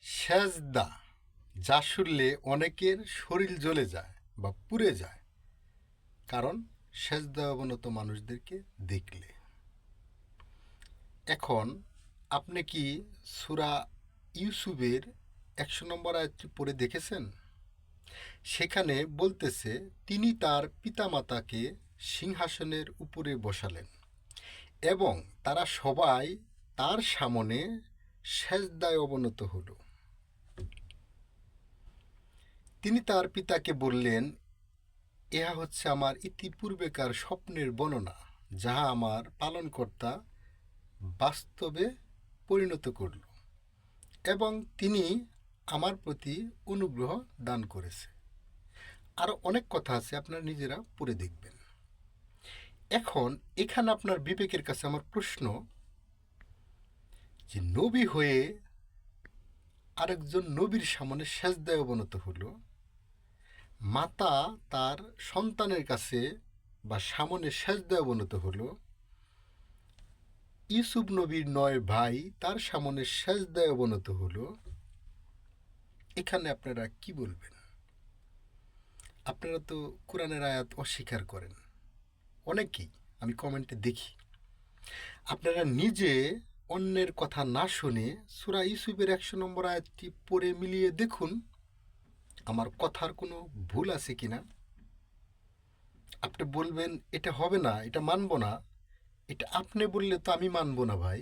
সেজদা, যা শুনলে অনেকের শরীর জ্বলে যায় বা পুড়ে যায়, কারণ সেজদা অবনত মানুষদেরকে দেখলে। এখন আপনি কি সূরা ইউসুফের ১০০ নম্বর আয়াতটি পড়ে দেখেছেন? সেখানে বলতেছে, তিনি তার পিতামাতাকে সিংহাসনের উপরে বসালেন এবং তারা সবাই তার সামনে সেজদায় অবনত হল। তিনি তার পিতাকে বললেন, ইহা হচ্ছে আমার ইতিপূর্বেকার স্বপ্নের বর্ণনা, যাহা আমার পালনকর্তা বাস্তবে পরিণত করল এবং তিনি আমার প্রতি অনুগ্রহ দান করেছে। আরও অনেক কথা আছে, আপনারা নিজেরা পড়ে দেখবেন। এখন এখানে আপনার বিবেকের কাছে আমার প্রশ্ন, যে নবী হয়ে আরেকজন নবীর সামনে সেজদায় অবনত হলো, মাতা তার সন্তানের কাছে বা সামনে সেজদায় অবনত হলো, ইউসুফ নবীর ৯ ভাই তার সামনে সেজদায় অবনত হলো। এখানে আপনারা কি বলবেন? আপনারা তো কোরআনের আয়াত অস্বীকার করেন অনেকেই, আমি কমেন্টে দেখি। আপনারা নিজে অন্যের কথা না শুনে সূরা ইউসুফের ১০০ নম্বর আয়াতটি পড়ে মিলিয়ে দেখুন আমার কথার কোনো ভুল আছে কিনা। আপনি বলবেন এটা হবে না, এটা মানব না। এটা আপনি বললে তো আমি মানব না ভাই,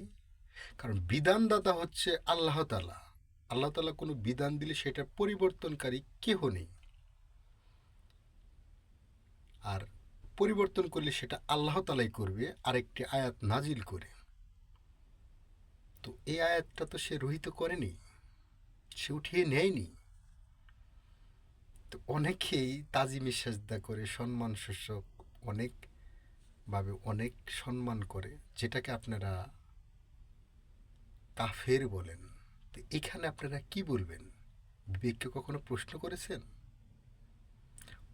কারণ বিধানদাতা হচ্ছে আল্লাহ তাআলা। আল্লাহ তাআলা কোনো বিধান দিলে সেটা পরিবর্তনকারী কেহ নেই, আর পরিবর্তন করলে সেটা আল্লাহ তাআলাই করবে আরেকটি আয়াত নাজিল করে। তো এই আয়াতটা তো সে রহিত করেনি, সে উঠিয়ে নেয়নি। তো অনেকেই তাজিমি সেজদা করে, সম্মান সূচক অনেকভাবে অনেক সম্মান করে, যেটাকে আপনারা কাফের বলেন। তো এখানে আপনারা কি বলবেন? বিবেককে কখনো প্রশ্ন করেছেন?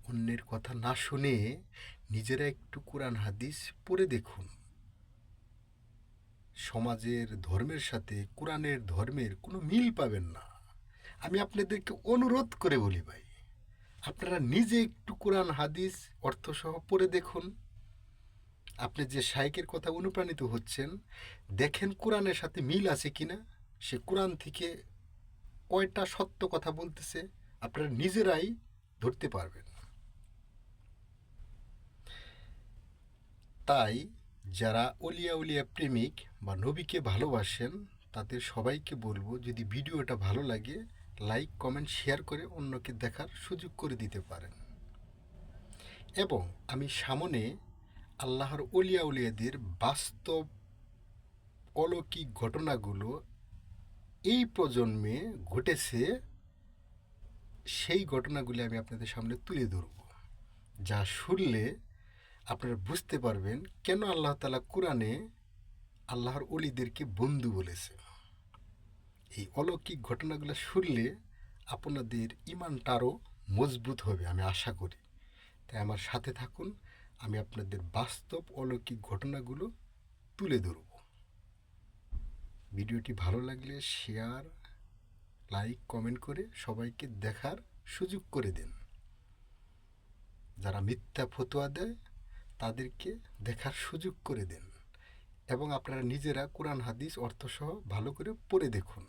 অন্যের কথা না শুনে নিজেরা একটু কোরআন হাদিস পড়ে দেখুন। সমাজের ধর্মের সাথে কোরআনের ধর্মের কোনো মিল পাবেন না। আমি আপনাদেরকে অনুরোধ করে বলি ভাই, আপনারা নিজে একটু কোরআন হাদিস অর্থসহ পড়ে দেখুন। আপনি যে শাইখের কথা অনুপ্রাণিত হচ্ছেন, দেখেন কোরআনের সাথে মিল আছে কিনা, সে কোরআন থেকে কয়টা সত্য কথা বলতেছে আপনারা নিজেরাই ধরতে পারবেন। তাই যারা অলিয়া উলিয়া প্রেমিক বা নবীকে ভালোবাসেন, তাদের সবাইকে বলবো, যদি ভিডিওটা ভালো লাগে লাইক কমেন্ট শেয়ার করে অন্যকে দেখার সুযোগ করে দিতে পারেন। এবং আমি সামনে আল্লাহর অলিয়া উলিয়াদের বাস্তব অলৌকিক ঘটনাগুলো এই প্রজন্মে ঘটেছে, সেই ঘটনাগুলি আমি আপনাদের সামনে তুলে ধরব, যা শুনলে আপনারা বুঝতে পারবেন কেন আল্লাহ তাআলা কোরআনে আল্লাহর অলিদেরকে বন্ধু বলেছে। এই অলৌকিক ঘটনাগুলো শুনলে আপনাদের ইমানটা আরও মজবুত হবে, আমি আশা করি। তাই আমার সাথে থাকুন, আমি আপনাদের বাস্তব অলৌকিক ঘটনাগুলো তুলে ধরব। ভিডিওটি ভালো লাগলে শেয়ার লাইক কমেন্ট করে সবাইকে দেখার সুযোগ করে দেন। যারা মিথ্যা ফতোয়া দেয় তাদেরকে দেখার সুযোগ করে দেন, এবং আপনারা নিজেরা কোরআন হাদিস অর্থসহ ভালো করে পড়ে দেখুন।